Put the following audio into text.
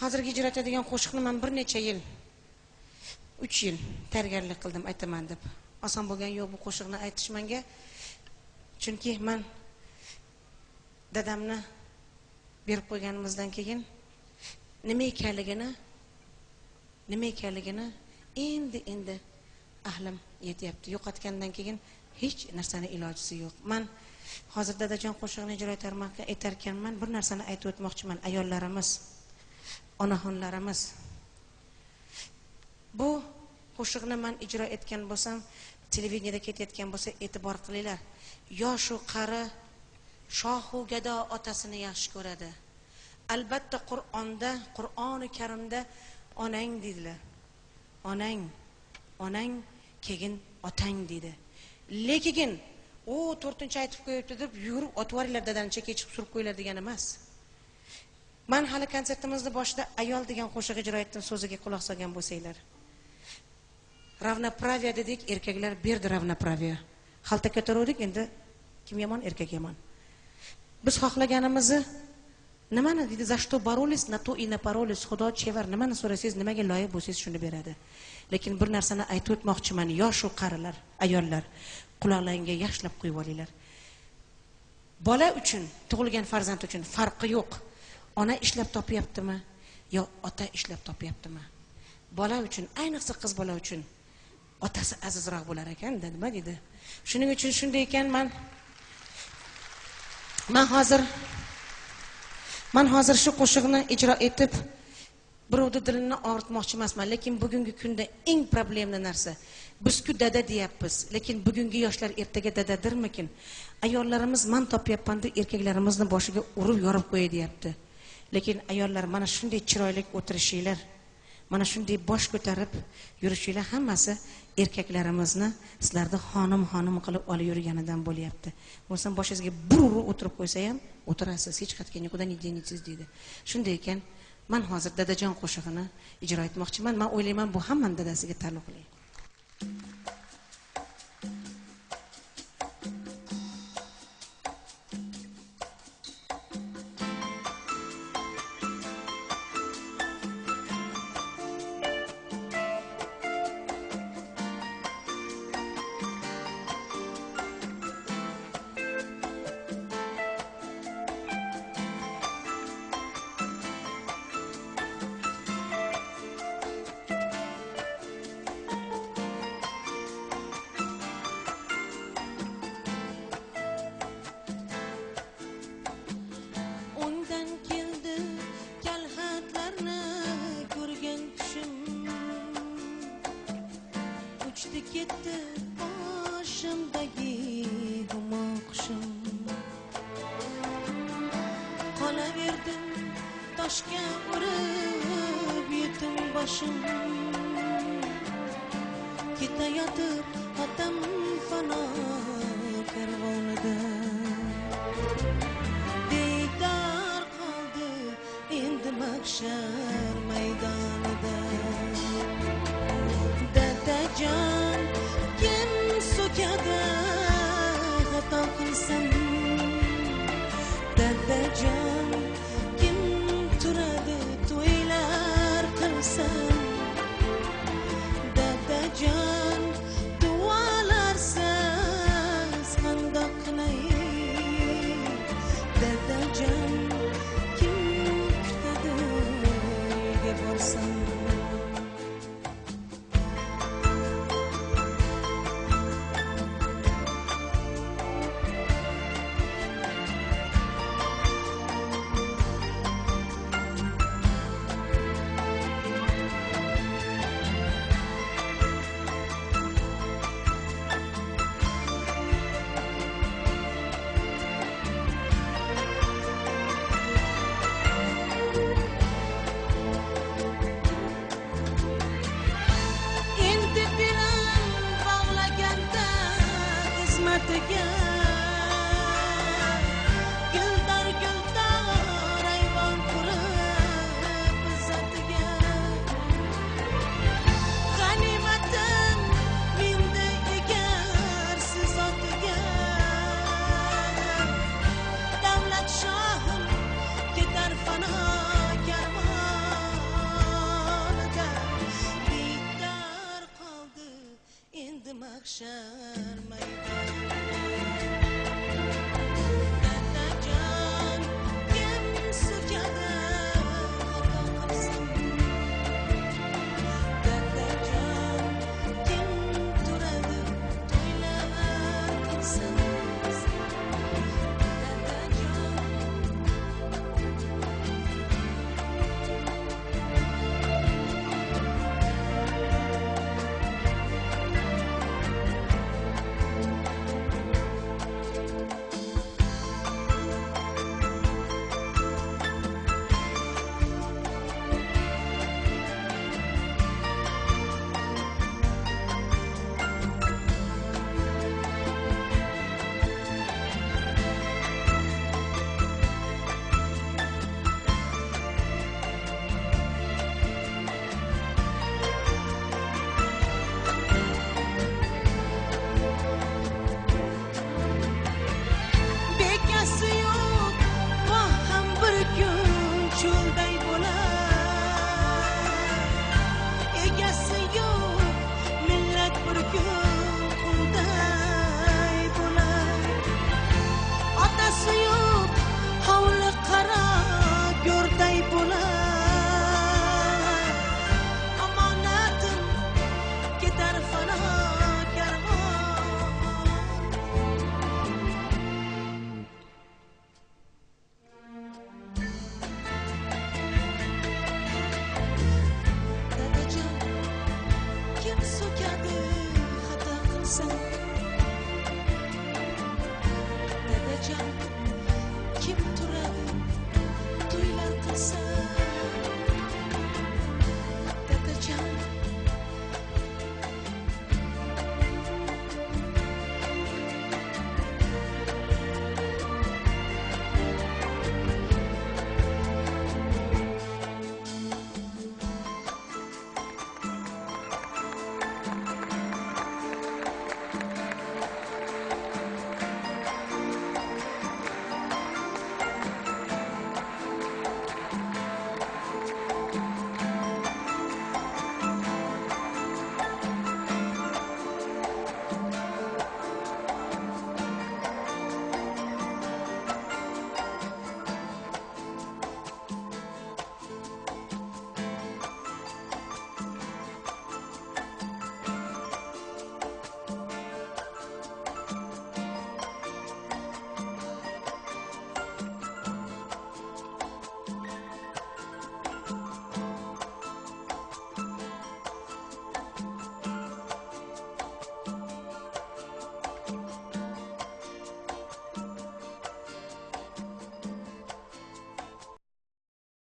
Hozirgi ijro etadigan qo'shiqni men bir necha yil 3 yil tayyorgarlik qildim aytaman deb. Oson bo'lgan yo'q bu qo'shiqni aytish menga. Chunki men dadamni berib qo'yganimizdan keyin nima ekanligini endi ahlim yetyapti. Yo'qotgandan keyin hech narsani ilojisi yo'q. Men hozir dadajon qo'shiqni ijro etarkanman, bir narsani aytib o'tmoqchiman. Ayollarimiz, onaxonlarimiz, bu qo'shiqni men ijro etgan bo'lsam, televideniyada ketayotgan bo'lsa e'tibor qilinglar. Yoshu qari shohu gado otasini yaxshi ko'radi. Albatta Qur'oni Karimda onang dedilar. Onang keyin otang dedi. Lekin u 4-chi aytib qo'yibdi deb yurib otvoringlar dadani chekka chiqib surib qo'yinglar degan emas. Men hali konsertimizni boshida ayol degan qo'shiq ijro etdim, so'ziga quloq solgan bo'lsanglar. Ravnopraviya dedik, erkaklar berdi ravnopraviya. Xalta ko'tardik, endi kim yomon, erkak yomon. Biz xohlaganimizni nimani dedi, za что боролись, на то и напоролись. Xudo chevar, nimani so'rasangiz, nimaga loyiq bo'lsangiz shuni beradi. Lekin bir narsani aytib o'tmoqchiman, yosh u qarilar, ayollar, quloqlaringga yaxshilab qo'yib olinglar. Bola uchun, tug'ilgan farzand uchun farqi yo'q. Ona ishlab topyaptimi yo ota ishlab topyaptimi? Bola uchun, ayniqsa qiz bola uchun otasi azizroq bo'lar ekan, nima dedi. Shuning uchun shunday ekan, men hozir shu qo'shiqni ijro etib birovni dilini og'ritmoqchi emasman, lekin bugungi kunda eng problemli narsa biz-ku dada deyapmiz, lekin bugungi yoshlar ertaga dadadirmikin? Ayollarimiz men topyapman deb erkaklarimizni boshiga urib yorib qo'yay deyapti. Lekin ayollar, mana shunday chiroyli o'tirishinglar, mana shunday bosh ko'tarib yurishinglar hammasi erkaklarimizni sizlarni xonim qilib olib yurganidan bo'lyapti. Bo'lsam boshingizga bir urib o'tirib qo'ysa ham o'tirasiz, hech qayerga nikudan idingiz deydi. Shunday ekan, men hozir dadajon qo'shig'ini ijro etmoqchiman. Men o'ylayman, bu hammaning dadasiga taalluqli. Ketdi boshimdagi gumoqshim, qolaverdim toshga urib yetim boshim, ketayotib otam fano karvonida, diydor qoldi endi mahshar maydonida. Dadajon kim so'kadi xato qilsam, dadajon kim turadi to'ylar qilsam, dadajon duolarsiz qandoq qilay, dadajon kim kutadi uyga borsam. yashab